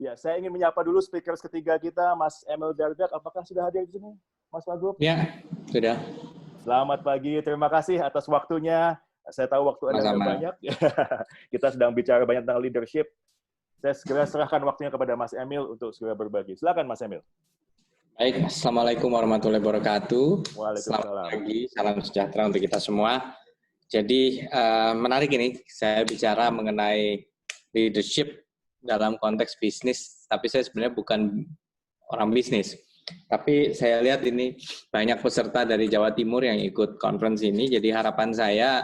Ya, saya ingin menyapa dulu speaker ketiga kita, Mas Emil Dardak. Apakah sudah hadir di sini, Mas Wagub? Ya, sudah. Selamat pagi, terima kasih atas waktunya. Saya tahu waktu Anda sudah banyak. Kita sedang bicara banyak tentang leadership. Saya segera serahkan waktunya kepada Mas Emil untuk segera berbagi. Silakan, Mas Emil. Baik, Assalamualaikum warahmatullahi wabarakatuh. Waalaikumsalam. Selamat pagi, salam sejahtera untuk kita semua. Jadi menarik ini, saya bicara mengenai leadership dalam konteks bisnis, tapi saya sebenarnya bukan orang bisnis. Tapi saya lihat ini banyak peserta dari Jawa Timur yang ikut conference ini, jadi harapan saya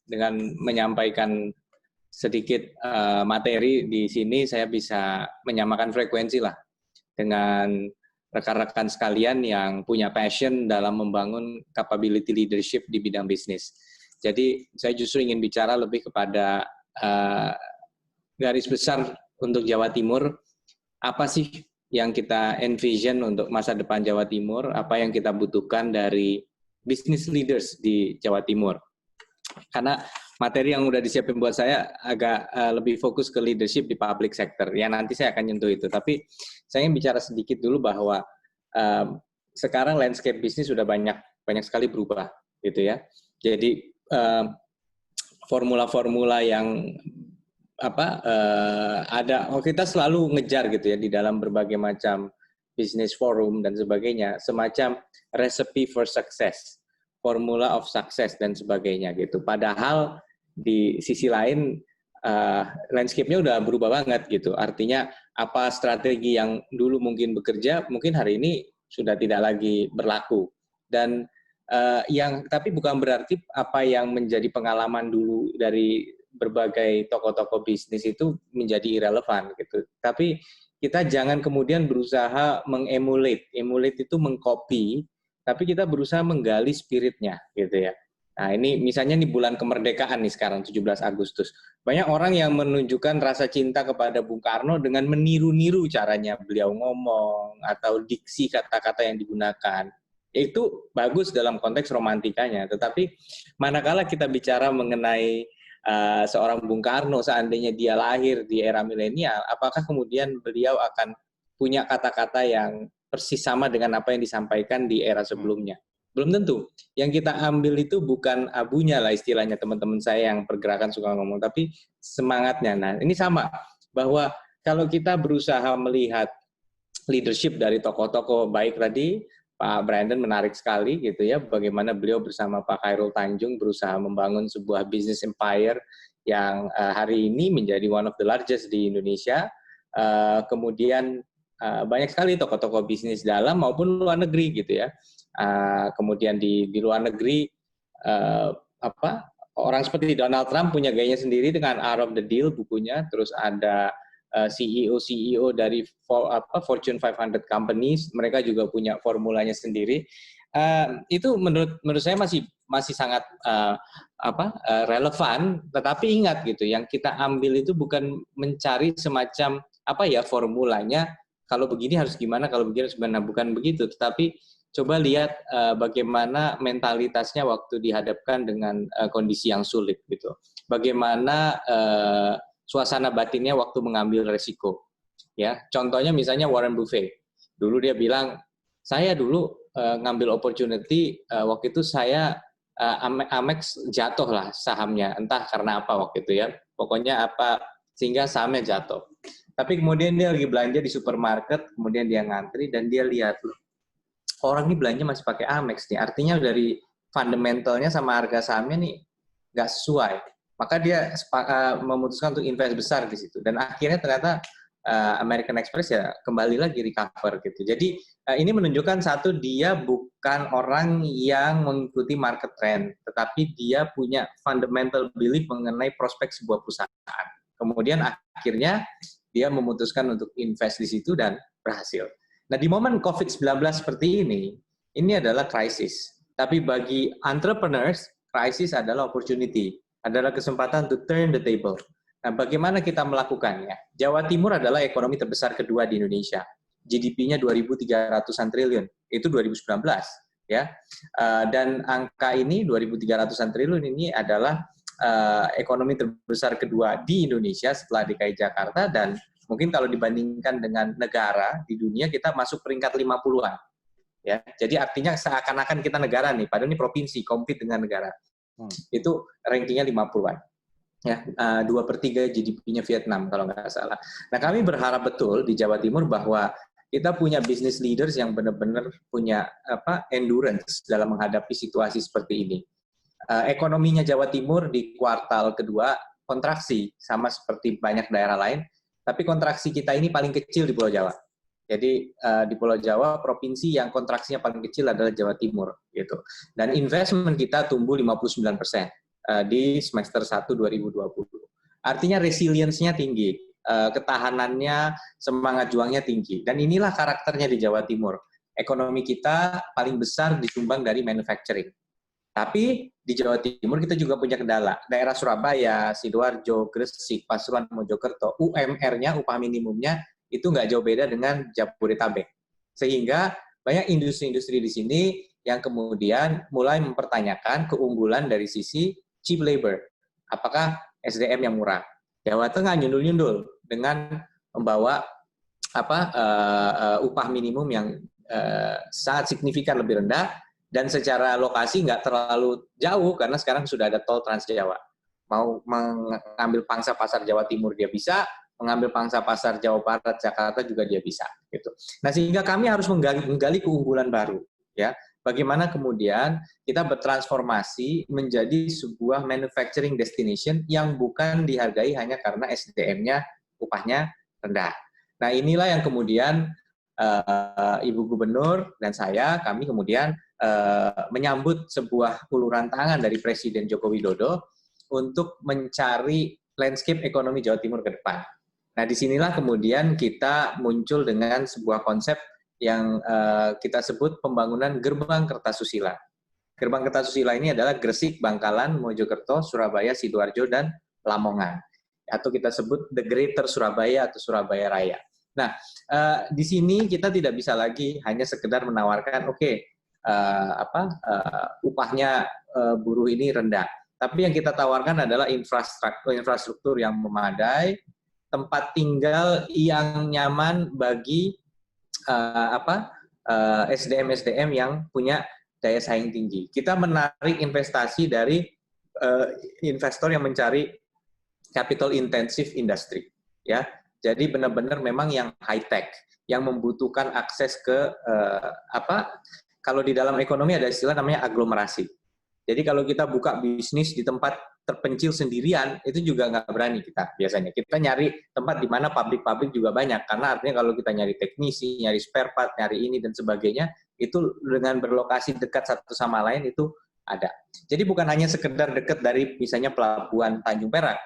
dengan menyampaikan sedikit materi di sini, saya bisa menyamakan frekuensi lah dengan rekan-rekan sekalian yang punya passion dalam membangun capability leadership di bidang bisnis. Jadi saya justru ingin bicara lebih kepada garis besar untuk Jawa Timur, apa sih yang kita envision untuk masa depan Jawa Timur, apa yang kita butuhkan dari business leaders di Jawa Timur. Karena materi yang udah disiapin buat saya agak lebih fokus ke leadership di public sector. Ya nanti saya akan nyentuh itu. Tapi saya ingin bicara sedikit dulu bahwa sekarang landscape bisnis sudah banyak sekali berubah, gitu ya. Jadi formula-formula yang ada, kita selalu ngejar gitu ya di dalam berbagai macam business forum dan sebagainya, semacam recipe for success, formula of success dan sebagainya gitu. Padahal di sisi lain landscape-nya udah berubah banget gitu. Artinya apa strategi yang dulu mungkin bekerja, mungkin hari ini sudah tidak lagi berlaku. Dan tapi bukan berarti apa yang menjadi pengalaman dulu dari berbagai tokoh-tokoh bisnis itu menjadi irrelevan gitu. Tapi kita jangan kemudian berusaha mengemulate. Emulate itu mengcopy, tapi kita berusaha menggali spiritnya gitu ya. Nah ini misalnya di bulan kemerdekaan nih sekarang 17 Agustus. Banyak orang yang menunjukkan rasa cinta kepada Bung Karno dengan meniru-niru caranya beliau ngomong atau diksi kata-kata yang digunakan. Itu bagus dalam konteks romantikanya. Tetapi manakala kita bicara mengenai seorang Bung Karno, seandainya dia lahir di era milenial, apakah kemudian beliau akan punya kata-kata yang persis sama dengan apa yang disampaikan di era sebelumnya? Belum tentu. Yang kita ambil itu bukan abunya lah istilahnya teman-teman saya yang pergerakan suka ngomong, tapi semangatnya. Nah ini sama, bahwa kalau kita berusaha melihat leadership dari tokoh-tokoh baik tadi, Pak Brandon menarik sekali gitu ya, bagaimana beliau bersama Pak Khairul Tanjung berusaha membangun sebuah business empire yang hari ini menjadi one of the largest di Indonesia. Kemudian banyak sekali tokoh-tokoh bisnis dalam maupun luar negeri gitu ya. Kemudian di luar negeri orang seperti Donald Trump punya gayanya sendiri dengan Art of the Deal bukunya, terus ada CEO dari Fortune 500 companies, mereka juga punya formulanya sendiri. Itu menurut saya masih sangat relevan. Tetapi ingat gitu, yang kita ambil itu bukan mencari semacam formulanya. Kalau begini harus gimana, kalau begini harus gimana, bukan begitu. Tetapi coba lihat bagaimana mentalitasnya waktu dihadapkan dengan kondisi yang sulit gitu. Bagaimana suasana batinnya waktu mengambil resiko. Ya, contohnya misalnya Warren Buffett. Dulu dia bilang, saya dulu ngambil opportunity, waktu itu saya Amex jatuh lah sahamnya, entah karena apa waktu itu ya. Pokoknya sehingga sahamnya jatuh. Tapi kemudian dia lagi belanja di supermarket, kemudian dia ngantri dan dia lihat, orang ini belanja masih pakai Amex nih. Artinya dari fundamentalnya sama harga sahamnya nih nggak sesuai. Maka dia memutuskan untuk invest besar di situ. Dan akhirnya ternyata American Express ya kembali lagi recover gitu. Jadi ini menunjukkan satu, dia bukan orang yang mengikuti market trend, tetapi dia punya fundamental belief mengenai prospek sebuah perusahaan. Kemudian akhirnya dia memutuskan untuk invest di situ dan berhasil. Nah di momen COVID-19 seperti ini adalah krisis. Tapi bagi entrepreneurs, krisis adalah opportunity, adalah kesempatan to turn the table. Nah, bagaimana kita melakukannya? Jawa Timur adalah ekonomi terbesar kedua di Indonesia. GDP-nya 2.300-an triliun. Itu 2019, ya. Dan angka ini 2.300-an triliun ini adalah ekonomi terbesar kedua di Indonesia setelah DKI Jakarta dan Mungkin kalau dibandingkan dengan negara di dunia, kita masuk peringkat 50-an. Ya, jadi artinya seakan-akan kita negara nih, padahal ini provinsi, compete dengan negara. Itu rankingnya 50-an. Ya, 2/3 GDP-nya Vietnam kalau nggak salah. Nah, kami berharap betul di Jawa Timur bahwa kita punya business leaders yang benar-benar punya endurance dalam menghadapi situasi seperti ini. Ekonominya Jawa Timur di kuartal kedua kontraksi, sama seperti banyak daerah lain, tapi kontraksi kita ini paling kecil di Pulau Jawa. Jadi di Pulau Jawa, provinsi yang kontraksinya paling kecil adalah Jawa Timur, gitu. Dan investment kita tumbuh 59%. Di semester 1 2020. Artinya resilience-nya tinggi, ketahanannya, semangat juangnya tinggi. Dan inilah karakternya di Jawa Timur. Ekonomi kita paling besar disumbang dari manufacturing. Tapi di Jawa Timur kita juga punya kendala. Daerah Surabaya, Sidoarjo, Gresik, Pasuruan, Mojokerto, UMR-nya, upah minimumnya, itu nggak jauh beda dengan Jabodetabek. Sehingga banyak industri-industri di sini yang kemudian mulai mempertanyakan keunggulan dari sisi cheap labor. Apakah SDM yang murah? Jawa Tengah nyundul-nyundul dengan membawa upah minimum yang sangat signifikan lebih rendah dan secara lokasi nggak terlalu jauh karena sekarang sudah ada tol Trans Jawa. Mau mengambil pangsa pasar Jawa Timur dia bisa, mengambil pangsa pasar Jawa Barat, Jakarta juga dia bisa. Gitu. Nah sehingga kami harus menggali keunggulan baru. Ya, bagaimana kemudian kita bertransformasi menjadi sebuah manufacturing destination yang bukan dihargai hanya karena SDM-nya, upahnya rendah. Nah inilah yang kemudian Ibu Gubernur dan kami kemudian menyambut sebuah uluran tangan dari Presiden Joko Widodo untuk mencari landscape ekonomi Jawa Timur ke depan. Nah disinilah kemudian kita muncul dengan sebuah konsep yang kita sebut pembangunan Gerbang Kertasusila. Gerbang Kertasusila ini adalah Gresik, Bangkalan, Mojokerto, Surabaya, Sidoarjo, dan Lamongan. Atau kita sebut The Greater Surabaya atau Surabaya Raya. Nah, di sini kita tidak bisa lagi hanya sekedar menawarkan, upahnya buruh ini rendah. Tapi yang kita tawarkan adalah infrastruktur yang memadai, tempat tinggal yang nyaman bagi SDM yang punya daya saing tinggi. Kita menarik investasi dari investor yang mencari capital intensive industry, ya. Jadi benar-benar memang yang high tech, yang membutuhkan akses ke kalau di dalam ekonomi ada istilah namanya aglomerasi. Jadi kalau kita buka bisnis di tempat terpencil sendirian, itu juga nggak berani kita biasanya. Kita nyari tempat di mana pabrik-pabrik juga banyak, karena artinya kalau kita nyari teknisi, nyari spare part, nyari ini dan sebagainya, itu dengan berlokasi dekat satu sama lain itu ada. Jadi bukan hanya sekedar dekat dari misalnya pelabuhan Tanjung Perak.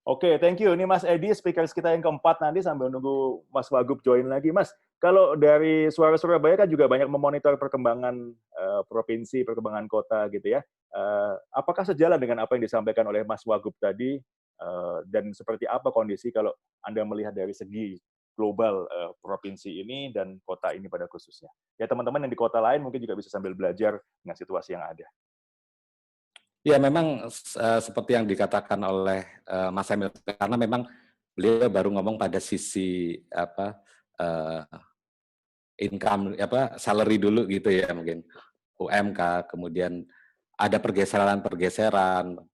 Oke, thank you. Ini Mas Edi, speakers kita yang keempat nanti sambil nunggu Mas Wagub join lagi. Mas, kalau dari Suara Surabaya kan juga banyak memonitor perkembangan provinsi, perkembangan kota gitu ya. Apakah sejalan dengan apa yang disampaikan oleh Mas Wagub tadi? Dan seperti apa kondisi kalau Anda melihat dari segi global provinsi ini dan kota ini pada khususnya? Ya teman-teman yang di kota lain mungkin juga bisa sambil belajar dengan situasi yang ada. Ya memang seperti yang dikatakan oleh Mas Emil, karena memang beliau baru ngomong pada sisi income salary dulu gitu ya, mungkin UMK, kemudian ada pergeseran,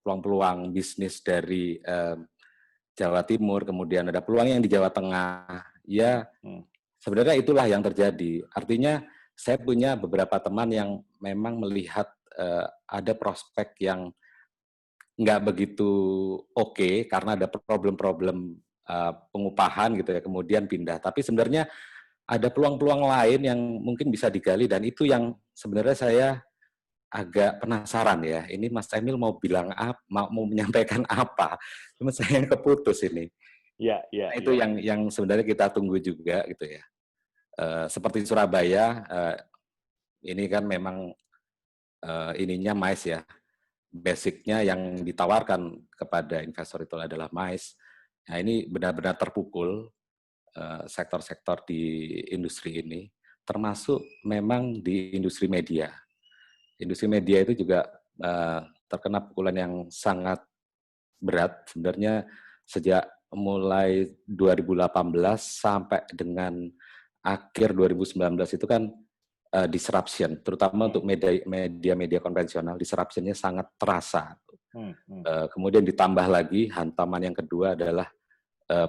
peluang-peluang bisnis dari Jawa Timur, kemudian ada peluang yang di Jawa Tengah. Ya sebenarnya itulah yang terjadi. Artinya saya punya beberapa teman yang memang melihat ada prospek yang nggak begitu oke karena ada problem-problem pengupahan gitu ya, kemudian pindah. Tapi sebenarnya ada peluang-peluang lain yang mungkin bisa digali dan itu yang sebenarnya saya agak penasaran ya. Ini Mas Emil mau bilang apa, mau menyampaikan apa? Cuma saya yang keputus ini. Ya. Itu yang sebenarnya kita tunggu juga gitu ya. Seperti Surabaya, ini kan memang ininya mais ya, basicnya yang ditawarkan kepada investor itu adalah mais. Nah, ini benar-benar terpukul sektor-sektor di industri ini, termasuk memang di industri media. Industri media itu juga terkena pukulan yang sangat berat sebenarnya sejak mulai 2018 sampai dengan akhir 2019 itu kan disruption, terutama untuk media konvensional, disruptionnya sangat terasa. Kemudian ditambah lagi hantaman yang kedua adalah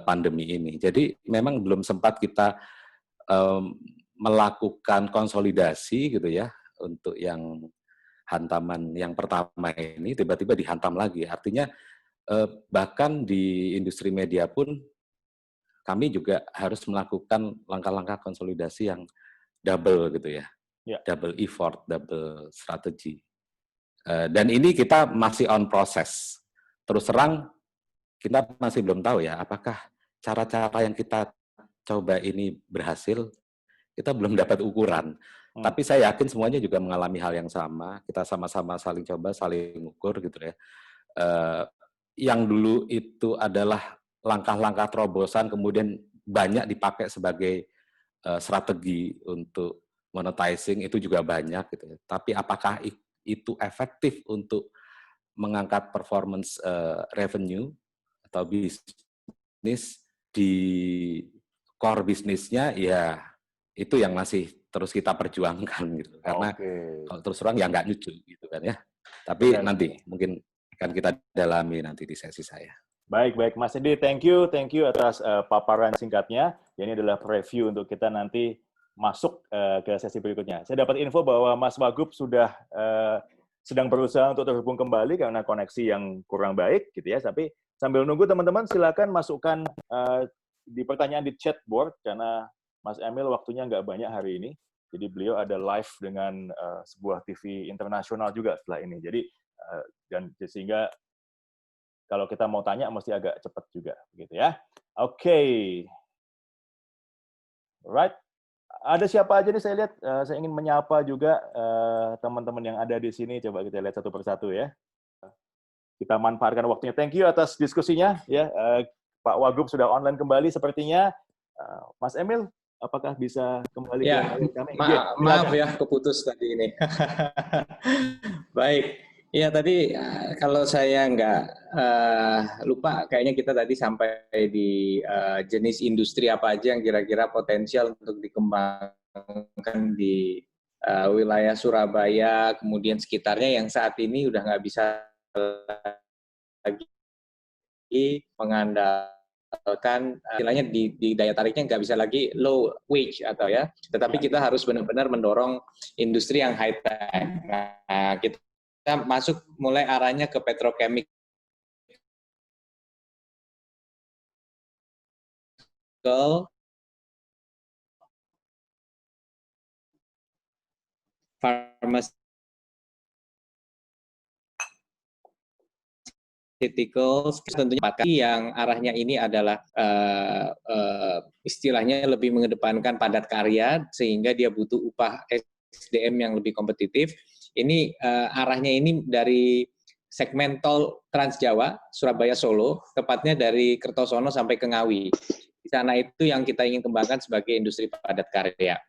pandemi ini. Jadi memang belum sempat kita melakukan konsolidasi gitu ya untuk yang hantaman yang pertama ini tiba-tiba dihantam lagi. Artinya bahkan di industri media pun kami juga harus melakukan langkah-langkah konsolidasi yang double gitu ya. Double effort, double strategi. Dan ini kita masih on proses. Terus terang kita masih belum tahu ya apakah cara-cara yang kita coba ini berhasil. Kita belum dapat ukuran. Tapi saya yakin semuanya juga mengalami hal yang sama. Kita sama-sama saling coba, saling ukur gitu ya. Yang dulu itu adalah langkah-langkah terobosan, kemudian banyak dipakai sebagai strategi untuk monetizing, itu juga banyak gitu ya. Tapi apakah itu efektif untuk mengangkat performance revenue atau bisnis di core bisnisnya, ya itu yang masih terus kita perjuangkan gitu. Karena kalau terus terang ya nggak lucu gitu kan ya. Tapi nanti mungkin akan kita dalami nanti di sesi saya. Baik, Mas Edi, thank you atas paparan singkatnya. Ini adalah preview untuk kita nanti masuk ke sesi berikutnya. Saya dapat info bahwa Mas Wagub sudah sedang berusaha untuk terhubung kembali karena koneksi yang kurang baik, gitu ya. Tapi sambil nunggu teman-teman, silakan masukkan di pertanyaan di chatboard karena Mas Emil waktunya nggak banyak hari ini. Jadi beliau ada live dengan sebuah TV internasional juga setelah ini. Jadi dan sehingga kalau kita mau tanya mesti agak cepat juga, gitu ya. Oke. Right. Ada siapa aja nih saya lihat, saya ingin menyapa juga teman-teman yang ada di sini. Coba kita lihat satu persatu ya. Kita manfaatkan waktunya. Thank you atas diskusinya ya. Pak Wagub sudah online kembali sepertinya. Mas Emil, apakah bisa kembali ya, ke kami? Maaf ya, keputus tadi ini. Baik. Ya tadi kalau saya nggak lupa, kayaknya kita tadi sampai di jenis industri apa aja yang kira-kira potensial untuk dikembangkan di wilayah Surabaya, kemudian sekitarnya yang saat ini udah nggak bisa lagi mengandalkan istilahnya di daya tariknya nggak bisa lagi low wage atau ya, tetapi kita harus benar-benar mendorong industri yang high tech. Nah, kita masuk mulai arahnya ke petrochemical, pharmaceuticals, tentunya yang arahnya ini adalah istilahnya lebih mengedepankan padat karya sehingga dia butuh upah SDM yang lebih kompetitif. Ini arahnya ini dari segmen tol Trans Jawa, Surabaya Solo, tepatnya dari Kertosono sampai ke Ngawi. Di sana itu yang kita ingin kembangkan sebagai industri padat karya.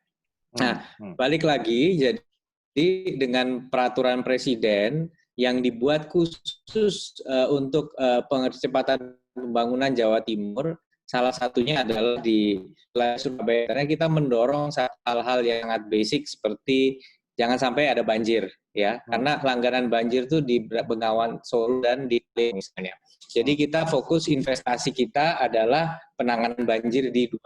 Nah, balik lagi, jadi dengan peraturan presiden yang dibuat khusus untuk percepatan pembangunan Jawa Timur, salah satunya adalah di Surabaya. Karena kita mendorong hal-hal yang sangat basic seperti jangan sampai ada banjir, ya, karena langganan banjir itu di Bengawan Solo dan di misalnya. Jadi kita fokus investasi kita adalah penanganan banjir di 2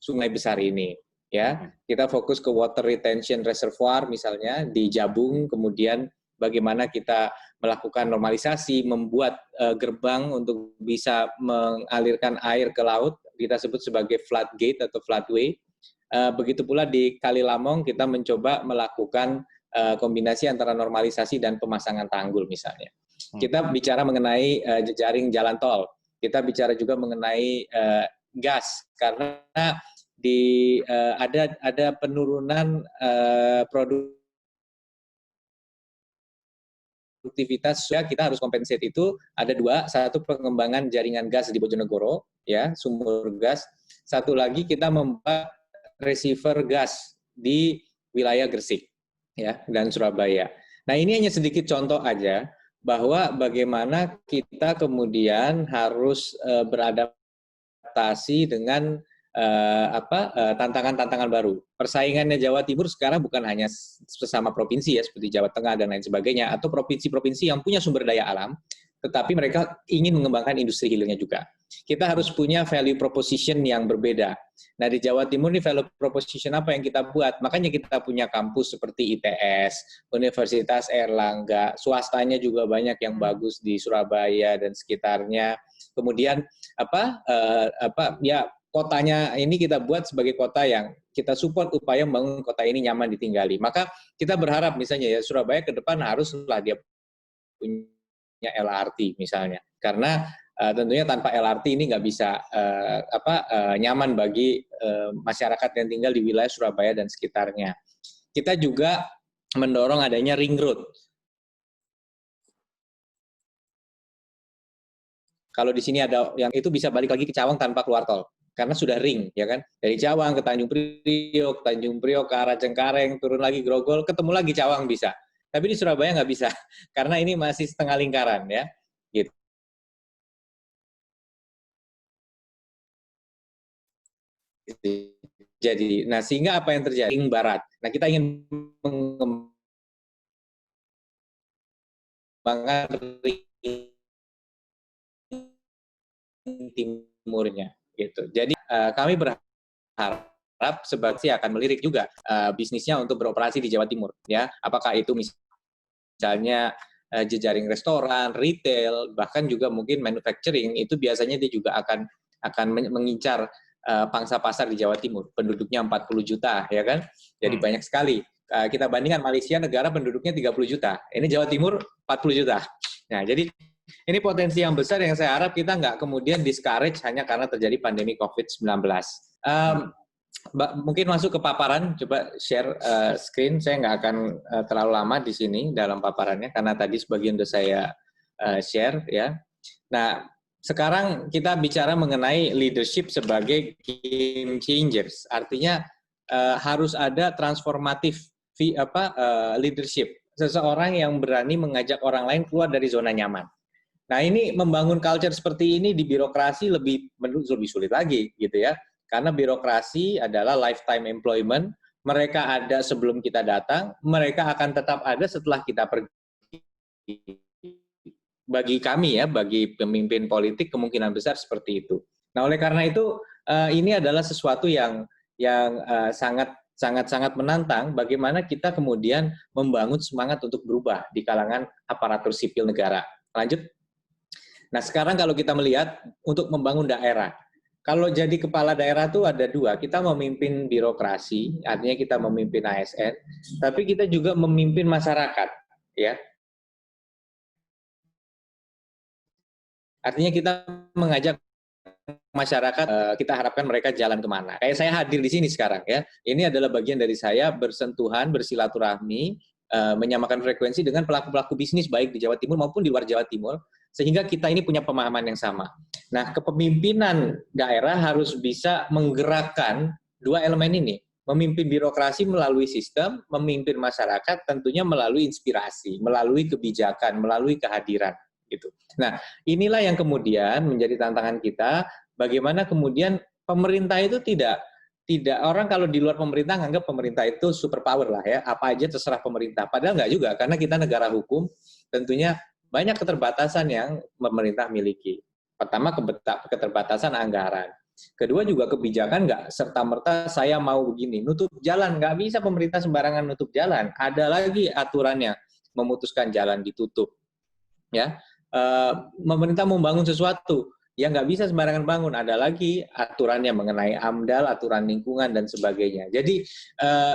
sungai besar ini, ya. Kita fokus ke water retention reservoir misalnya di Jabung, kemudian bagaimana kita melakukan normalisasi, membuat gerbang untuk bisa mengalirkan air ke laut, kita sebut sebagai floodgate atau floodway. Begitu pula di Kali Lamong kita mencoba melakukan kombinasi antara normalisasi dan pemasangan tanggul misalnya. Kita bicara mengenai jejaring jalan tol. Kita bicara juga mengenai gas karena ada penurunan produk produktivitas ya kita harus compensate itu ada dua, satu pengembangan jaringan gas di Bojonegoro ya sumur gas, satu lagi kita membuat receiver gas di wilayah Gresik ya dan Surabaya. Nah ini hanya sedikit contoh aja bahwa bagaimana kita kemudian harus beradaptasi dengan tantangan-tantangan baru. Persaingannya Jawa Timur sekarang bukan hanya sesama provinsi ya seperti Jawa Tengah dan lain sebagainya atau provinsi-provinsi yang punya sumber daya alam, tetapi mereka ingin mengembangkan industri hilirnya juga. Kita harus punya value proposition yang berbeda. Nah di Jawa Timur ini value proposition apa yang kita buat? Makanya kita punya kampus seperti ITS, Universitas Airlangga, swastanya juga banyak yang bagus di Surabaya dan sekitarnya. Kemudian kotanya ini kita buat sebagai kota yang kita support upaya membangun kota ini nyaman ditinggali. Maka kita berharap misalnya ya Surabaya ke depan haruslah dia punya LRT misalnya. Karena tentunya tanpa LRT ini nggak bisa nyaman bagi masyarakat yang tinggal di wilayah Surabaya dan sekitarnya. Kita juga mendorong adanya ring road. Kalau di sini ada yang itu bisa balik lagi ke Cawang tanpa keluar tol. Karena sudah ring, ya kan? Dari Cawang ke Tanjung Priok ke arah Cengkareng, turun lagi Grogol, ketemu lagi Cawang bisa. Tapi di Surabaya nggak bisa, karena ini masih setengah lingkaran, ya. Gitu. Jadi, nah sehingga apa yang terjadi? Ring barat. Nah kita ingin mengembangkan ring timurnya. Gitu. Jadi kami berharap sebagai akan melirik juga bisnisnya untuk beroperasi di Jawa Timur, ya. Apakah itu misalnya jejaring restoran, retail, bahkan juga mungkin manufacturing itu biasanya dia juga akan mengincar pangsa pasar di Jawa Timur. Penduduknya 40 juta, ya kan? Jadi banyak sekali. Kita bandingkan Malaysia negara penduduknya 30 juta. Ini Jawa Timur 40 juta. Nah, jadi ini potensi yang besar yang saya harap kita nggak kemudian discourage hanya karena terjadi pandemi COVID-19. Mungkin masuk ke paparan, coba share screen. Saya nggak akan terlalu lama di sini dalam paparannya, karena tadi sebagian sudah saya share. Ya. Nah, sekarang kita bicara mengenai leadership sebagai game changers. Artinya harus ada transformatif leadership. Seseorang yang berani mengajak orang lain keluar dari zona nyaman. Nah ini membangun culture seperti ini di birokrasi lebih sulit lagi gitu ya, karena birokrasi adalah lifetime employment, mereka ada sebelum kita datang, mereka akan tetap ada setelah kita pergi. Bagi kami ya, bagi pemimpin politik kemungkinan besar seperti itu. Nah oleh karena itu ini adalah sesuatu yang sangat menantang bagaimana kita kemudian membangun semangat untuk berubah di kalangan aparatur sipil negara. Lanjut. Nah sekarang kalau kita melihat untuk membangun daerah, kalau jadi kepala daerah itu ada dua, kita memimpin birokrasi, artinya kita memimpin ASN, tapi kita juga memimpin masyarakat, ya. Artinya kita mengajak masyarakat, kita harapkan mereka jalan kemana. Kayak saya hadir di sini sekarang, ya. Ini adalah bagian dari saya bersentuhan, bersilaturahmi, menyamakan frekuensi dengan pelaku-pelaku bisnis baik di Jawa Timur maupun di luar Jawa Timur, sehingga kita ini punya pemahaman yang sama. Nah, kepemimpinan daerah harus bisa menggerakkan dua elemen ini. Memimpin birokrasi melalui sistem, memimpin masyarakat tentunya melalui inspirasi, melalui kebijakan, melalui kehadiran. Gitu. Nah, inilah yang kemudian menjadi tantangan kita, bagaimana kemudian pemerintah itu tidak orang kalau di luar pemerintah nganggap pemerintah itu superpower lah ya, apa aja terserah pemerintah. Padahal nggak juga, karena kita negara hukum, tentunya banyak keterbatasan yang pemerintah miliki. Pertama, keterbatasan anggaran. Kedua juga kebijakan nggak serta-merta saya mau begini, nutup jalan, nggak bisa pemerintah sembarangan nutup jalan. Ada lagi aturannya, memutuskan jalan ditutup. Ya, pemerintah membangun sesuatu, yang nggak bisa sembarangan bangun, ada lagi aturannya mengenai AMDAL, aturan lingkungan, dan sebagainya. Jadi,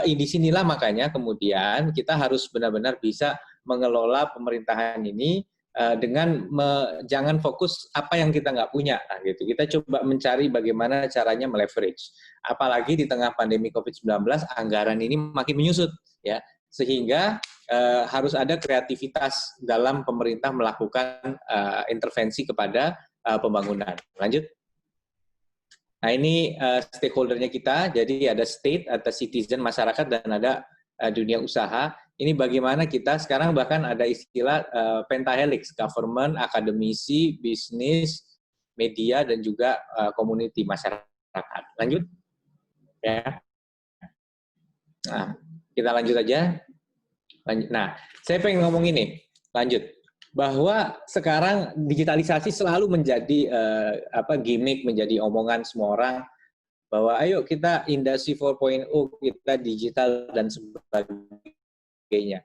di sinilah makanya kemudian kita harus benar-benar bisa mengelola pemerintahan ini dengan jangan fokus apa yang kita nggak punya. Nah, gitu. Kita coba mencari bagaimana caranya meleverage. Apalagi di tengah pandemi COVID-19, anggaran ini makin menyusut. Ya. sehingga harus ada kreativitas dalam pemerintah melakukan intervensi kepada pembangunan. Lanjut. Nah, ini stakeholder-nya kita, jadi ada state, ada citizen, masyarakat, dan ada dunia usaha. Ini bagaimana kita sekarang bahkan ada istilah pentahelix, government, akademisi, bisnis, media, dan juga community, masyarakat. Lanjut. Ya. Nah, kita lanjut aja. Nah, saya pengen ngomong ini, lanjut. Bahwa sekarang digitalisasi selalu menjadi gimmick, menjadi omongan semua orang, bahwa ayo kita industri 4.0, kita digital dan sebagainya.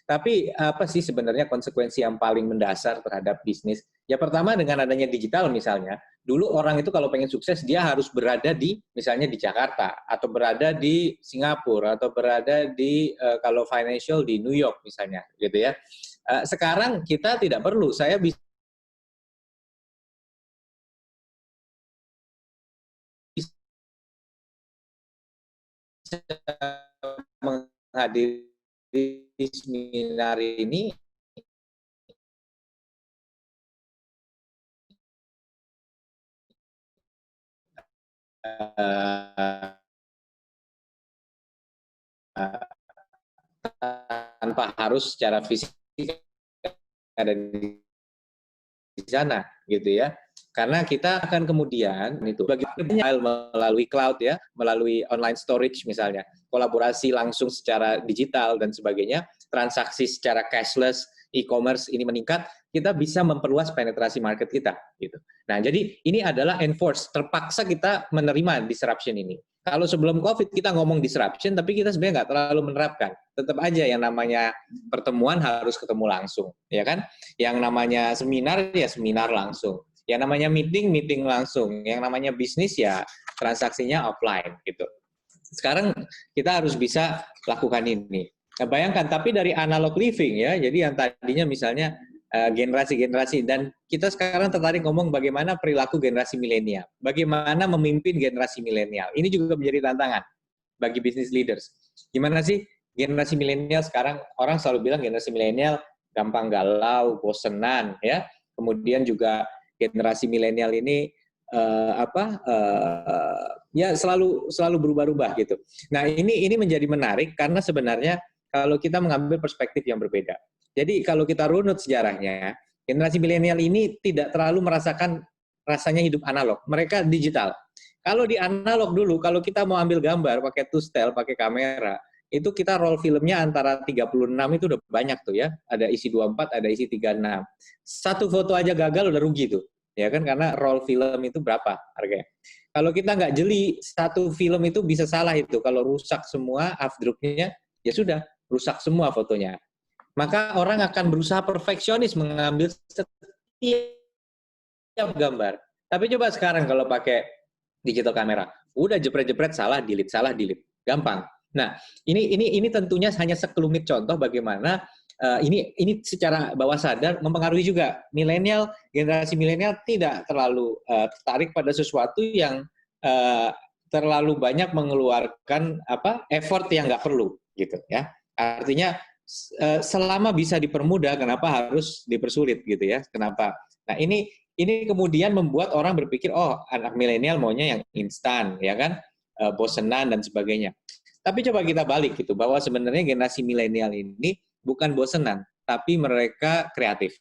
Tapi apa sih sebenarnya konsekuensi yang paling mendasar terhadap bisnis? Ya pertama, dengan adanya digital misalnya, dulu orang itu kalau pengen sukses dia harus berada di misalnya di Jakarta, atau berada di Singapura, atau berada di kalau financial di New York misalnya, gitu ya. Sekarang kita tidak perlu, saya bisa menghadiri seminar ini tanpa harus secara fisik ada di sana, gitu ya. Karena kita akan kemudian itu bagaimana melalui cloud ya, melalui online storage misalnya, kolaborasi langsung secara digital dan sebagainya, transaksi secara cashless, e-commerce ini meningkat, kita bisa memperluas penetrasi market kita gitu. Nah, jadi ini adalah enforce, terpaksa kita menerima disruption ini. Kalau sebelum Covid kita ngomong disruption, tapi kita sebenarnya nggak terlalu menerapkan. Tetap aja yang namanya pertemuan harus ketemu langsung, ya kan? Yang namanya seminar ya seminar langsung. Yang namanya meeting langsung. Yang namanya bisnis ya transaksinya offline gitu. Sekarang kita harus bisa lakukan ini. Nah, bayangkan, tapi dari analog living ya, jadi yang tadinya misalnya generasi-generasi, dan kita sekarang tertarik ngomong bagaimana perilaku generasi milenial, bagaimana memimpin generasi milenial. Ini juga menjadi tantangan bagi business leaders. Gimana sih generasi milenial sekarang? Orang selalu bilang generasi milenial gampang galau, bosenan, ya. Kemudian juga generasi milenial ini ya selalu berubah-ubah gitu. Nah, ini menjadi menarik karena sebenarnya kalau kita mengambil perspektif yang berbeda. Jadi kalau kita runut sejarahnya, generasi milenial ini tidak terlalu merasakan rasanya hidup analog. Mereka digital. Kalau di analog dulu, kalau kita mau ambil gambar pakai two-style, pakai kamera, itu kita roll filmnya antara 36 itu udah banyak tuh ya. Ada isi 24, ada isi 36. Satu foto aja gagal udah rugi tuh. Ya kan, karena roll film itu berapa harganya. Kalau kita nggak jeli, satu film itu bisa salah itu. Kalau rusak semua afdruknya, ya sudah, rusak semua fotonya. Maka orang akan berusaha perfeksionis mengambil setiap gambar. Tapi coba sekarang kalau pakai digital kamera, udah jepret-jepret salah delete, gampang. Nah, ini tentunya hanya sekelumit contoh bagaimana ini secara bawah sadar mempengaruhi juga milenial, generasi milenial tidak terlalu tertarik pada sesuatu yang terlalu banyak mengeluarkan effort yang nggak perlu gitu ya. Artinya selama bisa dipermudah, kenapa harus dipersulit gitu ya? Kenapa? Nah, ini kemudian membuat orang berpikir, oh, anak milenial maunya yang instan, ya kan? Bosenan dan sebagainya. Tapi coba kita balik gitu, bahwa sebenarnya generasi milenial ini bukan bosenan, tapi mereka kreatif,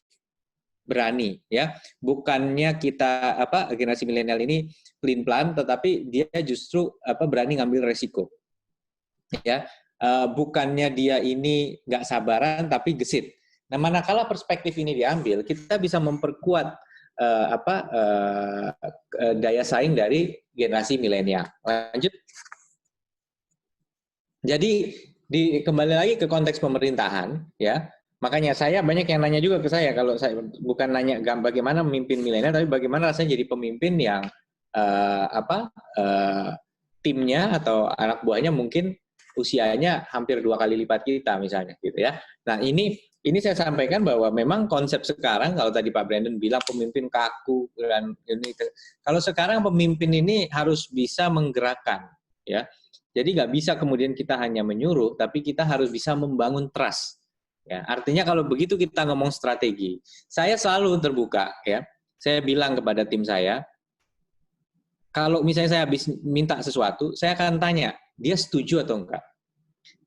berani, ya. Bukannya kita generasi milenial ini pelin-pelan, tetapi dia justru berani ngambil resiko, ya. Bukannya dia ini nggak sabaran tapi gesit. Nah, manakala perspektif ini diambil, kita bisa memperkuat daya saing dari generasi milenial. Lanjut. Jadi kembali lagi ke konteks pemerintahan, ya. Makanya saya banyak yang nanya juga ke saya, kalau saya bukan nanya bagaimana memimpin milenial, tapi bagaimana rasanya jadi pemimpin yang timnya atau anak buahnya mungkin usianya hampir 2 kali lipat kita misalnya gitu ya. Nah, ini saya sampaikan bahwa memang konsep sekarang, kalau tadi Pak Brandon bilang pemimpin kaku dan ini, kalau sekarang pemimpin ini harus bisa menggerakkan, ya. Jadi nggak bisa kemudian kita hanya menyuruh, tapi kita harus bisa membangun trust. Ya, artinya kalau begitu kita ngomong strategi, saya selalu terbuka. Ya, saya bilang kepada tim saya, kalau misalnya saya habis minta sesuatu, saya akan tanya, dia setuju atau enggak.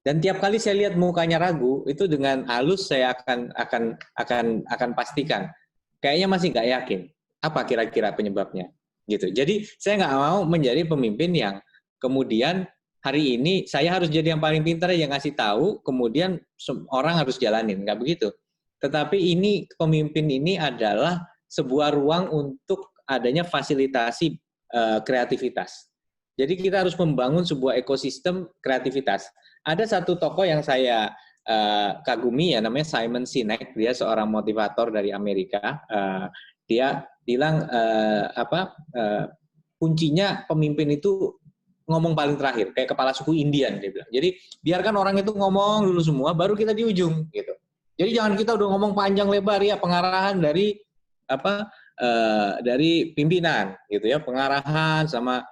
Dan tiap kali saya lihat mukanya ragu, itu dengan halus saya akan pastikan, kayaknya masih nggak yakin. Apa kira-kira penyebabnya? Gitu. Jadi saya nggak mau menjadi pemimpin yang kemudian hari ini saya harus jadi yang paling pintar yang ngasih tahu, kemudian orang harus jalanin, nggak begitu. Tetapi ini pemimpin ini adalah sebuah ruang untuk adanya fasilitasi kreativitas. Jadi kita harus membangun sebuah ekosistem kreativitas. Ada satu tokoh yang saya kagumi ya, namanya Simon Sinek, dia seorang motivator dari Amerika. Dia bilang kuncinya pemimpin itu ngomong paling terakhir, kayak kepala suku Indian dia bilang. Jadi biarkan orang itu ngomong dulu semua, baru kita di ujung gitu. Jadi jangan kita udah ngomong panjang lebar ya, pengarahan dari dari pimpinan gitu ya, pengarahan selama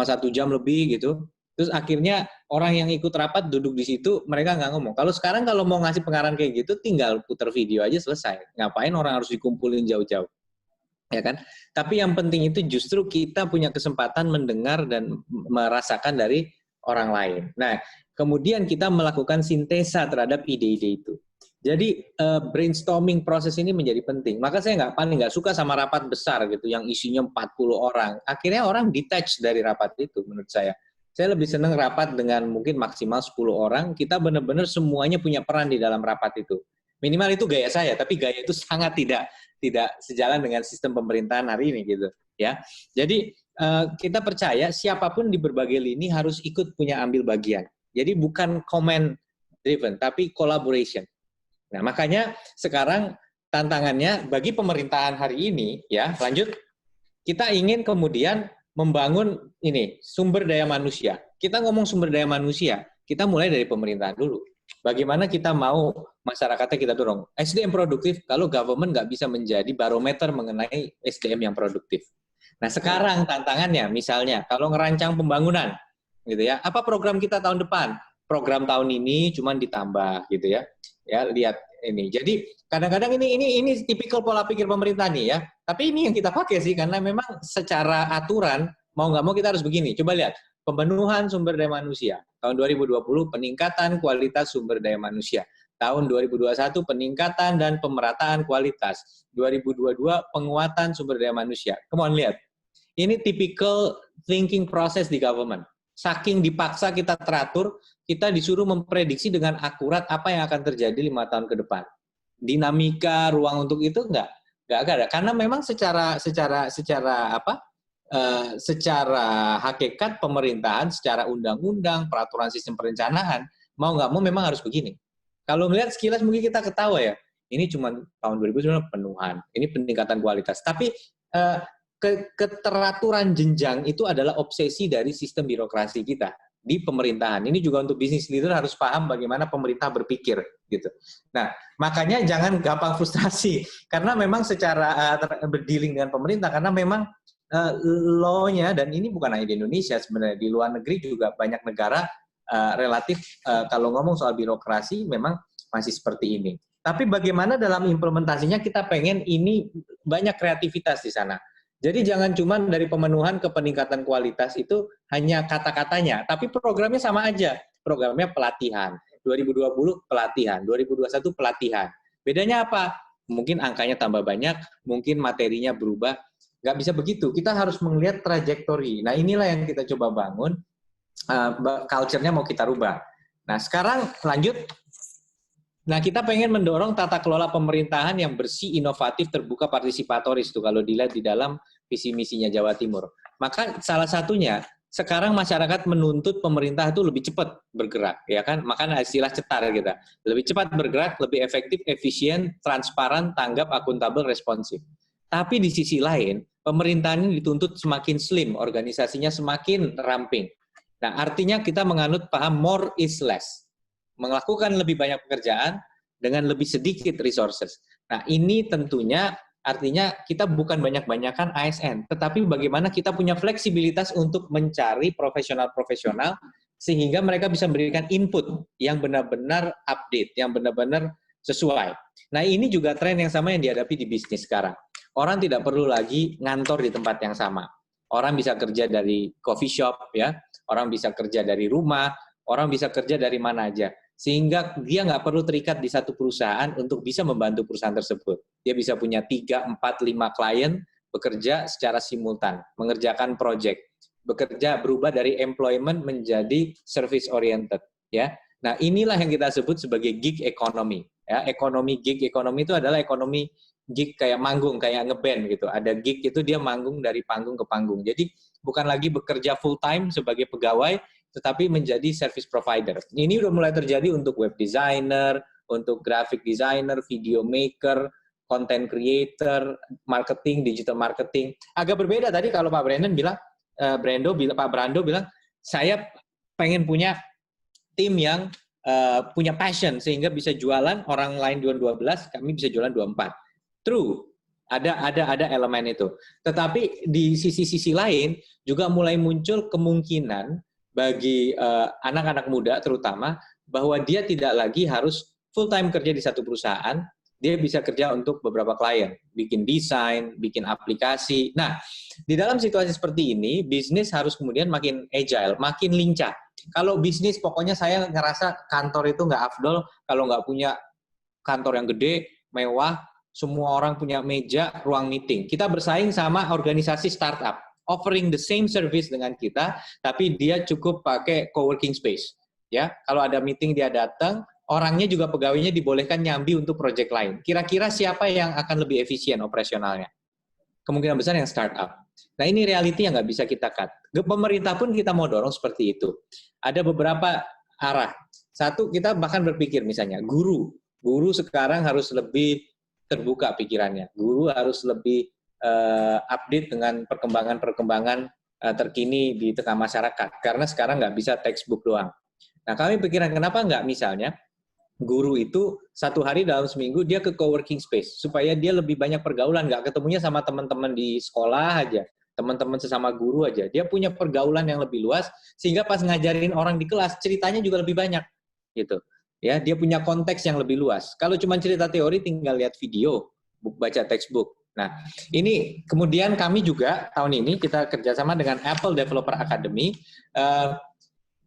1 jam lebih gitu. Terus akhirnya orang yang ikut rapat duduk di situ, mereka nggak ngomong. Kalau sekarang kalau mau ngasih pengarahan kayak gitu, tinggal putar video aja selesai. Ngapain orang harus dikumpulin jauh-jauh? Ya kan? Tapi yang penting itu justru kita punya kesempatan mendengar dan merasakan dari orang lain. Nah, kemudian kita melakukan sintesa terhadap ide-ide itu. Jadi brainstorming proses ini menjadi penting. Maka saya paling nggak suka sama rapat besar gitu, yang isinya 40 orang. Akhirnya orang detach dari rapat itu menurut saya. Saya lebih senang rapat dengan mungkin maksimal 10 orang, kita benar-benar semuanya punya peran di dalam rapat itu. Minimal itu gaya saya, tapi gaya itu sangat tidak sejalan dengan sistem pemerintahan hari ini gitu ya. Jadi kita percaya siapapun di berbagai lini harus ikut punya ambil bagian. Jadi bukan comment driven tapi collaboration. Nah, makanya sekarang tantangannya bagi pemerintahan hari ini ya, lanjut, kita ingin kemudian membangun ini sumber daya manusia. Kita ngomong sumber daya manusia, kita mulai dari pemerintahan dulu. Bagaimana kita mau masyarakatnya kita dorong. SDM produktif, kalau government nggak bisa menjadi barometer mengenai SDM yang produktif. Nah, sekarang tantangannya, misalnya, kalau ngerancang pembangunan, gitu ya, apa program kita tahun depan? Program tahun ini cuman ditambah, gitu ya. Ya, lihat ini. Jadi, kadang-kadang ini tipikal pola pikir pemerintah nih ya. Tapi ini yang kita pakai sih, karena memang secara aturan, mau nggak mau kita harus begini. Coba lihat, pemenuhan sumber daya manusia. Tahun 2020 peningkatan kualitas sumber daya manusia. Tahun 2021 peningkatan dan pemerataan kualitas. 2022 penguatan sumber daya manusia. Come on, lihat. Ini typical thinking process di government. Saking dipaksa kita teratur, kita disuruh memprediksi dengan akurat apa yang akan terjadi 5 tahun ke depan. Dinamika, ruang untuk itu enggak ada. Karena memang secara hakikat pemerintahan, secara undang-undang, peraturan sistem perencanaan, mau nggak mau memang harus begini. Kalau melihat sekilas mungkin kita ketawa ya, ini cuma tahun 2019 pemenuhan, ini peningkatan kualitas. Tapi keteraturan jenjang itu adalah obsesi dari sistem birokrasi kita di pemerintahan. Ini juga untuk bisnis leader harus paham bagaimana pemerintah berpikir gitu. Nah, makanya jangan gampang frustrasi karena memang secara berdealing dengan pemerintah, karena memang law-nya, dan ini bukan hanya di Indonesia sebenarnya, di luar negeri juga banyak negara relatif kalau ngomong soal birokrasi memang masih seperti ini. Tapi bagaimana dalam implementasinya kita pengen ini banyak kreativitas di sana. Jadi jangan cuma dari pemenuhan ke peningkatan kualitas itu hanya kata-katanya, tapi programnya sama aja. Programnya pelatihan, 2020 pelatihan, 2021 pelatihan. Bedanya apa? Mungkin angkanya tambah banyak, mungkin materinya berubah. Nggak bisa begitu, kita harus melihat trajektori. Nah, inilah yang kita coba bangun, culture-nya mau kita rubah. Nah, sekarang lanjut. Nah, kita pengen mendorong tata kelola pemerintahan yang bersih, inovatif, terbuka, partisipatoris. Tuh kalau dilihat di dalam visi misinya Jawa Timur. Maka salah satunya, sekarang masyarakat menuntut pemerintah itu lebih cepat bergerak, ya kan? Makanya istilah cetar kita. Lebih cepat bergerak, lebih efektif, efisien, transparan, tanggap, akuntabel, responsif. Tapi di sisi lain, pemerintahan ini dituntut semakin slim, organisasinya semakin ramping. Nah, artinya kita menganut paham more is less. Melakukan lebih banyak pekerjaan dengan lebih sedikit resources. Nah, ini tentunya artinya kita bukan banyak-banyakan ASN, tetapi bagaimana kita punya fleksibilitas untuk mencari profesional-profesional sehingga mereka bisa memberikan input yang benar-benar update, yang benar-benar sesuai. Nah, ini juga tren yang sama yang dihadapi di bisnis sekarang. Orang tidak perlu lagi ngantor di tempat yang sama. Orang bisa kerja dari coffee shop, ya. Orang bisa kerja dari rumah, orang bisa kerja dari mana aja. Sehingga dia nggak perlu terikat di satu perusahaan untuk bisa membantu perusahaan tersebut. Dia bisa punya 3, 4, 5 klien, bekerja secara simultan, mengerjakan project, bekerja berubah dari employment menjadi service oriented, ya. Nah, inilah yang kita sebut sebagai gig economy, ya. Ekonomi gig economy itu adalah ekonomi gig kayak manggung, kayak ngeband gitu. Ada gig itu dia manggung dari panggung ke panggung. Jadi bukan lagi bekerja full time sebagai pegawai, tetapi menjadi service provider. Ini udah mulai terjadi untuk web designer, untuk graphic designer, video maker, content creator, marketing, digital marketing. Agak berbeda tadi kalau Pak Brandon bilang, Pak Brando bilang, saya pengen punya tim yang punya passion sehingga bisa jualan, orang lain jualan 12, kami bisa jualan 24. True, ada elemen itu. Tetapi di sisi-sisi lain juga mulai muncul kemungkinan bagi anak-anak muda terutama bahwa dia tidak lagi harus full time kerja di satu perusahaan, dia bisa kerja untuk beberapa klien, bikin desain, bikin aplikasi. Nah, di dalam situasi seperti ini, bisnis harus kemudian makin agile, makin lincah. Kalau bisnis, pokoknya saya ngerasa kantor itu nggak afdol kalau nggak punya kantor yang gede, mewah, semua orang punya meja, ruang meeting. Kita bersaing sama organisasi startup, offering the same service dengan kita, tapi dia cukup pakai co-working space. Ya, kalau ada meeting dia datang, orangnya juga pegawainya dibolehkan nyambi untuk project lain. Kira-kira siapa yang akan lebih efisien operasionalnya? Kemungkinan besar yang startup. Nah, ini reality yang nggak bisa kita cut. Pemerintah pun kita mau dorong seperti itu. Ada beberapa arah. Satu, kita bahkan berpikir misalnya, guru sekarang harus lebih terbuka pikirannya. Guru harus lebih update dengan perkembangan terkini di tengah masyarakat. Karena sekarang nggak bisa textbook doang. Nah, kami pikiran kenapa nggak misalnya guru itu satu hari dalam seminggu dia ke co-working space supaya dia lebih banyak pergaulan, nggak ketemunya sama teman-teman di sekolah aja, teman-teman sesama guru aja. Dia punya pergaulan yang lebih luas sehingga pas ngajarin orang di kelas ceritanya juga lebih banyak, gitu. Ya, dia punya konteks yang lebih luas. Kalau cuma cerita teori tinggal lihat video, baca textbook. Nah, ini kemudian kami juga tahun ini kita kerjasama dengan Apple Developer Academy.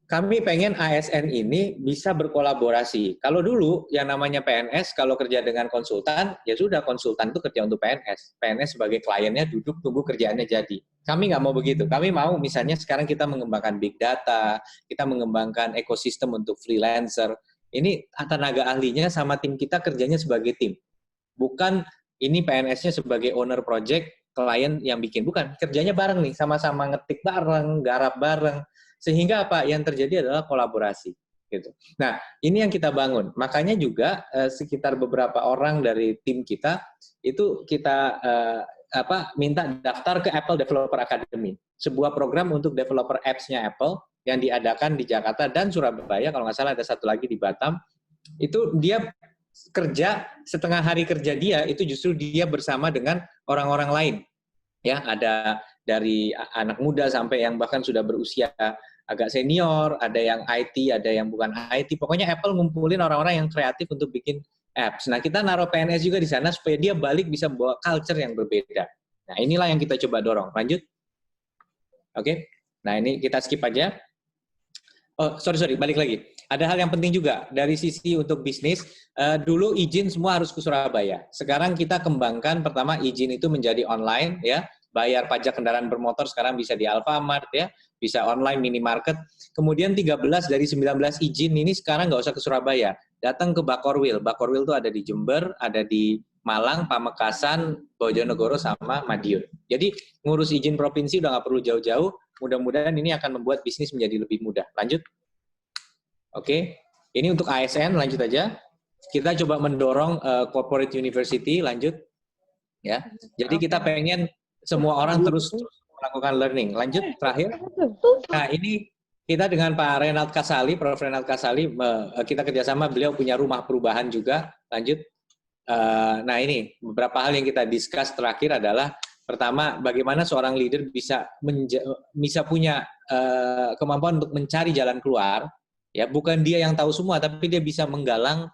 Kami pengen ASN ini bisa berkolaborasi. Kalau dulu yang namanya PNS, kalau kerja dengan konsultan, ya sudah konsultan itu kerja untuk PNS. PNS sebagai kliennya duduk tunggu kerjaannya jadi. Kami nggak mau begitu. Kami mau misalnya sekarang kita mengembangkan big data, kita mengembangkan ekosistem untuk freelancer. Ini tenaga ahlinya sama tim kita kerjanya sebagai tim. Bukan ini PNS-nya sebagai owner project, klien yang bikin. Bukan, kerjanya bareng nih, sama-sama ngetik bareng, garap bareng. Sehingga apa yang terjadi adalah kolaborasi, gitu. Nah, ini yang kita bangun. Makanya juga sekitar beberapa orang dari tim kita itu kita minta daftar ke Apple Developer Academy, sebuah program untuk developer apps-nya Apple yang diadakan di Jakarta dan Surabaya. Kalau nggak salah ada satu lagi di Batam. Itu dia kerja setengah hari kerja dia itu justru dia bersama dengan orang-orang lain. Ya, ada dari anak muda sampai yang bahkan sudah berusia agak senior, ada yang IT, ada yang bukan IT. Pokoknya Apple ngumpulin orang-orang yang kreatif untuk bikin apps. Nah, kita naruh PNS juga di sana supaya dia balik bisa bawa culture yang berbeda. Nah, inilah yang kita coba dorong. Lanjut. Oke. Nah, ini kita skip aja. Oh, sorry, balik lagi. Ada hal yang penting juga dari sisi untuk bisnis. Dulu izin semua harus ke Surabaya. Sekarang kita kembangkan pertama izin itu menjadi online, ya. Bayar pajak kendaraan bermotor sekarang bisa di Alfamart, ya, bisa online minimarket. Kemudian 13 dari 19 izin ini sekarang nggak usah ke Surabaya, datang ke Bakorwil. Bakorwil itu ada di Jember, ada di Malang, Pamekasan, Bojonegoro, sama Madiun. Jadi ngurus izin provinsi udah nggak perlu jauh-jauh. Mudah-mudahan ini akan membuat bisnis menjadi lebih mudah. Lanjut. Oke, ini untuk ASN, lanjut aja. Kita coba mendorong corporate university, lanjut. Ya, jadi kita pengen semua orang terus melakukan learning. Lanjut, terakhir. Nah, ini kita dengan Pak Renald Kasali, Prof. Renald Kasali, kita kerjasama, beliau punya rumah perubahan juga. Lanjut. Nah, ini beberapa hal yang kita discuss terakhir adalah, pertama, bagaimana seorang leader bisa punya kemampuan untuk mencari jalan keluar. Ya, bukan dia yang tahu semua, tapi dia bisa menggalang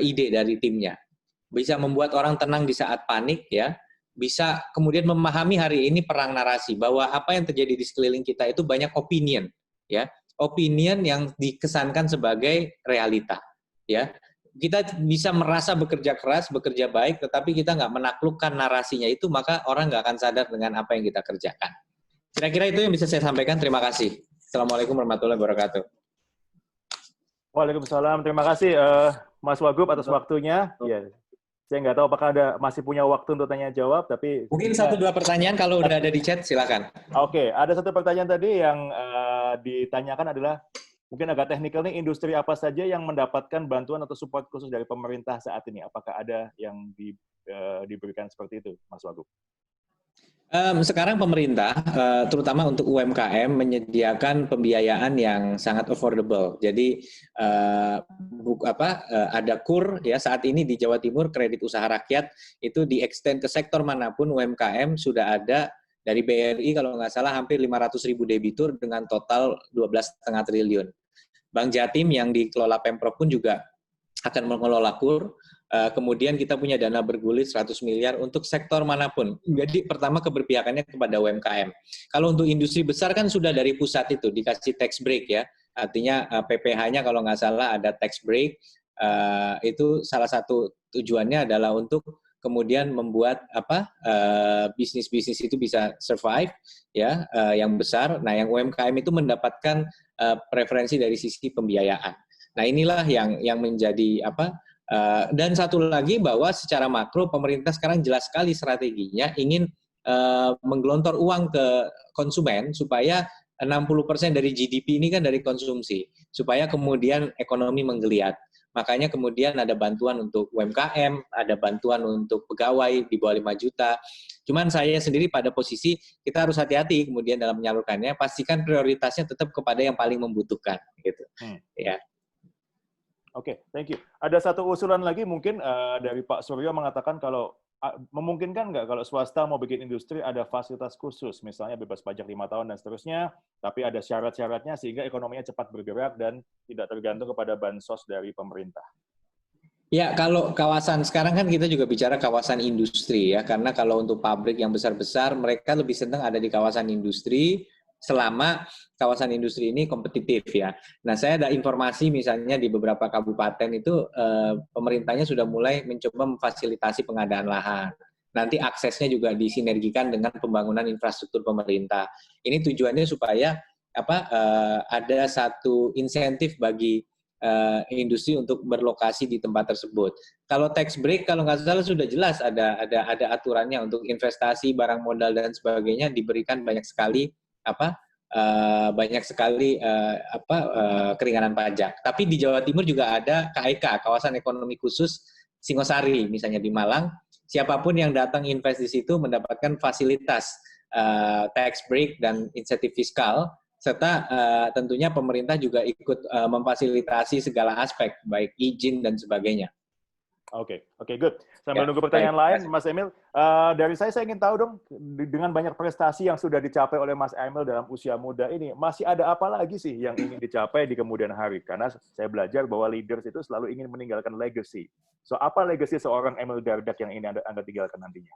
ide dari timnya. Bisa membuat orang tenang di saat panik, ya. Bisa kemudian memahami hari ini perang narasi bahwa apa yang terjadi di sekeliling kita itu banyak opinion, ya. Opinion yang dikesankan sebagai realita, ya. Kita bisa merasa bekerja keras, bekerja baik, tetapi kita nggak menaklukkan narasinya itu, maka orang nggak akan sadar dengan apa yang kita kerjakan. Kira-kira itu yang bisa saya sampaikan. Terima kasih. Assalamualaikum warahmatullahi wabarakatuh. Waalaikumsalam. Terima kasih Mas Wagub atas waktunya. Ya, saya nggak tahu apakah masih punya waktu untuk tanya jawab, tapi mungkin 1-2 pertanyaan kalau udah ada di chat, silakan. Oke, ada satu pertanyaan tadi yang ditanyakan adalah mungkin agak teknikal nih, industri apa saja yang mendapatkan bantuan atau support khusus dari pemerintah saat ini? Apakah ada yang diberikan seperti itu, Mas Wagub? Sekarang pemerintah, terutama untuk UMKM, menyediakan pembiayaan yang sangat affordable. Jadi ada KUR ya, saat ini di Jawa Timur kredit usaha rakyat itu di-extend ke sektor manapun UMKM sudah ada dari BRI kalau nggak salah hampir 500.000 debitur dengan total 12,5 triliun. Bank Jatim yang dikelola Pemprov pun juga akan mengelola KUR. Kemudian kita punya dana bergulir 100 miliar untuk sektor manapun. Jadi pertama keberpihakannya kepada UMKM. Kalau untuk industri besar kan sudah dari pusat itu dikasih tax break ya. Artinya PPh-nya kalau nggak salah ada tax break. Itu salah satu tujuannya adalah untuk kemudian membuat bisnis-bisnis itu bisa survive ya, yang besar. Nah, yang UMKM itu mendapatkan preferensi dari sisi pembiayaan. Nah, inilah yang menjadi dan satu lagi bahwa secara makro pemerintah sekarang jelas sekali strateginya ingin menggelontor uang ke konsumen supaya 60% dari GDP ini kan dari konsumsi, supaya kemudian ekonomi menggeliat. Makanya kemudian ada bantuan untuk UMKM, ada bantuan untuk pegawai di bawah 5 juta. Cuman saya sendiri pada posisi kita harus hati-hati kemudian dalam menyalurkannya, pastikan prioritasnya tetap kepada yang paling membutuhkan gitu. Ya. Oke, thank you. Ada satu usulan lagi mungkin dari Pak Suryo mengatakan kalau memungkinkan nggak kalau swasta mau bikin industri ada fasilitas khusus, misalnya bebas pajak 5 tahun dan seterusnya, tapi ada syarat-syaratnya sehingga ekonominya cepat bergerak dan tidak tergantung kepada bansos dari pemerintah. Ya, kalau kawasan sekarang kan kita juga bicara kawasan industri ya, karena kalau untuk pabrik yang besar-besar mereka lebih senang ada di kawasan industri selama kawasan industri ini kompetitif ya. Nah, saya ada informasi misalnya di beberapa kabupaten itu pemerintahnya sudah mulai mencoba memfasilitasi pengadaan lahan. Nanti aksesnya juga disinergikan dengan pembangunan infrastruktur pemerintah. Ini tujuannya supaya ada satu insentif bagi industri untuk berlokasi di tempat tersebut. Kalau tax break kalau nggak salah sudah jelas ada aturannya untuk investasi barang modal dan sebagainya diberikan banyak sekali keringanan pajak. Tapi di Jawa Timur juga ada KEK, Kawasan Ekonomi Khusus Singosari, misalnya di Malang. Siapapun yang datang invest di situ mendapatkan fasilitas tax break dan insentif fiskal, serta tentunya pemerintah juga ikut memfasilitasi segala aspek, baik izin dan sebagainya. Oke, good. Sambil nunggu pertanyaan lain, Mas Emil, dari saya ingin tahu dong, dengan banyak prestasi yang sudah dicapai oleh Mas Emil dalam usia muda ini, masih ada apa lagi sih yang ingin dicapai di kemudian hari? Karena saya belajar bahwa leaders itu selalu ingin meninggalkan legacy. So, apa legacy seorang Emil Dardak yang ingin Anda tinggalkan nantinya?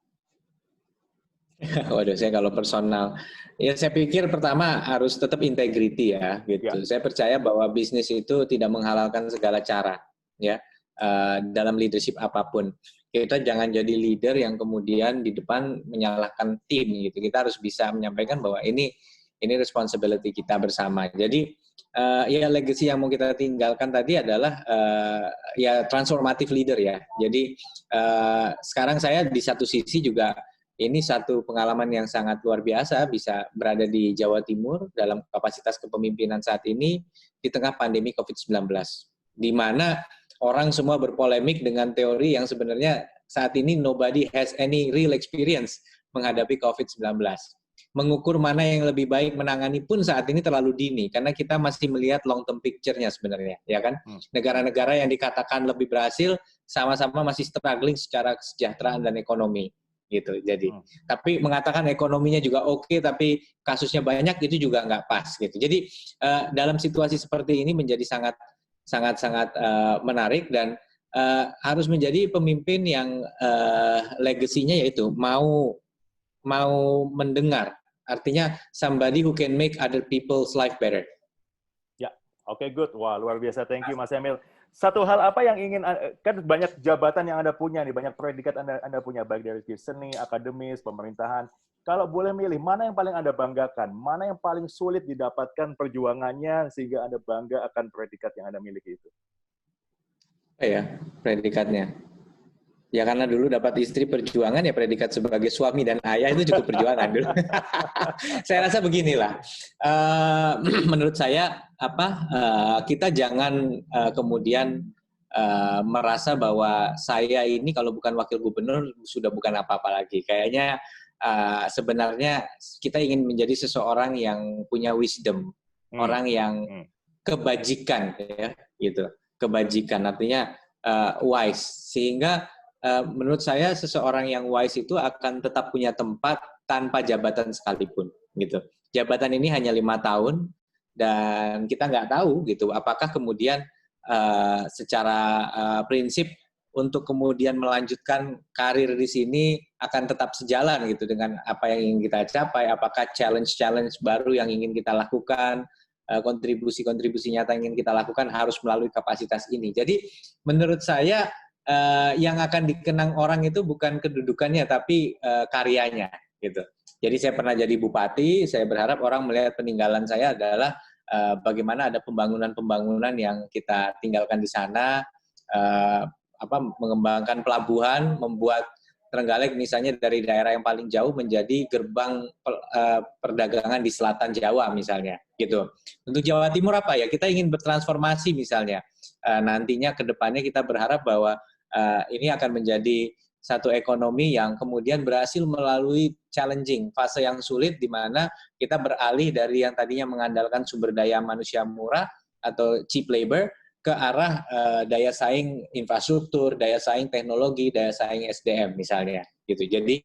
Waduh, saya kalau personal, ya saya pikir pertama harus tetap integrity ya, gitu. Ya. Saya percaya bahwa bisnis itu tidak menghalalkan segala cara, ya. Dalam leadership apapun. Kita jangan jadi leader yang kemudian di depan menyalahkan tim gitu. Kita harus bisa menyampaikan bahwa ini responsibility kita bersama. Jadi ya legacy yang mau kita tinggalkan tadi adalah ya transformative leader ya. Jadi sekarang saya di satu sisi juga ini satu pengalaman yang sangat luar biasa bisa berada di Jawa Timur dalam kapasitas kepemimpinan saat ini di tengah pandemi COVID-19. Di mana orang semua berpolemik dengan teori yang sebenarnya saat ini nobody has any real experience menghadapi COVID-19. Mengukur mana yang lebih baik menangani pun saat ini terlalu dini, karena kita masih melihat long term picture-nya sebenarnya, ya kan? Negara-negara yang dikatakan lebih berhasil, sama-sama masih struggling secara kesejahteraan dan ekonomi. gitu. Jadi, tapi mengatakan ekonominya juga oke, tapi kasusnya banyak itu juga nggak pas gitu. Jadi dalam situasi seperti ini menjadi sangat menarik dan harus menjadi pemimpin yang legasinya yaitu mau mendengar. Artinya somebody who can make other people's life better. Ya, oke, good. Wah, luar biasa. Thank you, Mas Emil. Satu hal apa yang ingin, kan banyak jabatan yang Anda punya nih, banyak predikat Anda punya, baik dari seni, akademis, pemerintahan. Kalau boleh milih, mana yang paling Anda banggakan? Mana yang paling sulit didapatkan perjuangannya sehingga Anda bangga akan predikat yang Anda miliki itu? Ya, predikatnya. Ya karena dulu dapat istri perjuangan, ya predikat sebagai suami dan ayah itu cukup perjuangan dulu. Saya rasa beginilah, menurut saya kita jangan kemudian merasa bahwa saya ini kalau bukan wakil gubernur sudah bukan apa-apa lagi. Kayaknya sebenarnya kita ingin menjadi seseorang yang punya wisdom, orang yang kebajikan, ya, gitu. Kebajikan artinya wise, sehingga menurut saya seseorang yang wise itu akan tetap punya tempat tanpa jabatan sekalipun, gitu. Jabatan ini hanya 5 tahun dan kita nggak tahu gitu apakah kemudian secara prinsip untuk kemudian melanjutkan karir di sini akan tetap sejalan gitu dengan apa yang ingin kita capai, apakah challenge baru yang ingin kita lakukan, kontribusi nyata yang ingin kita lakukan harus melalui kapasitas ini. Jadi menurut saya yang akan dikenang orang itu bukan kedudukannya tapi karyanya gitu. Jadi saya pernah jadi bupati, saya berharap orang melihat peninggalan saya adalah bagaimana ada pembangunan yang kita tinggalkan di sana, mengembangkan pelabuhan, membuat Trenggalek misalnya dari daerah yang paling jauh menjadi gerbang perdagangan di selatan Jawa misalnya, gitu. Untuk Jawa Timur apa ya? Kita ingin bertransformasi misalnya. Nantinya ke depannya kita berharap bahwa ini akan menjadi satu ekonomi yang kemudian berhasil melalui challenging, fase yang sulit di mana kita beralih dari yang tadinya mengandalkan sumber daya manusia murah atau cheap labor ke arah daya saing infrastruktur, daya saing teknologi, daya saing SDM misalnya, gitu. Jadi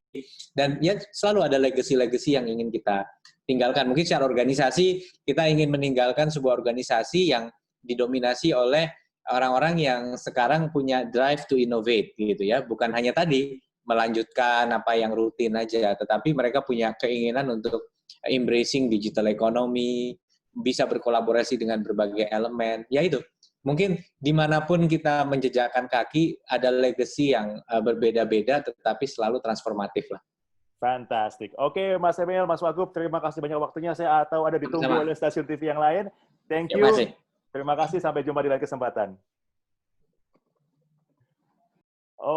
dan ya selalu ada legacy yang ingin kita tinggalkan. Mungkin secara organisasi kita ingin meninggalkan sebuah organisasi yang didominasi oleh orang-orang yang sekarang punya drive to innovate, gitu ya. Bukan hanya tadi melanjutkan apa yang rutin aja, tetapi mereka punya keinginan untuk embracing digital economy, bisa berkolaborasi dengan berbagai elemen. Ya itu, mungkin dimanapun kita menjejakkan kaki, ada legacy yang berbeda-beda, tetapi selalu transformatif lah. Fantastic. Oke, Mas Emil, Mas Wagub, terima kasih banyak waktunya. Saya tahu ada ditunggu oleh stasiun TV yang lain. Thank you. Terima kasih, sampai jumpa di lain kesempatan.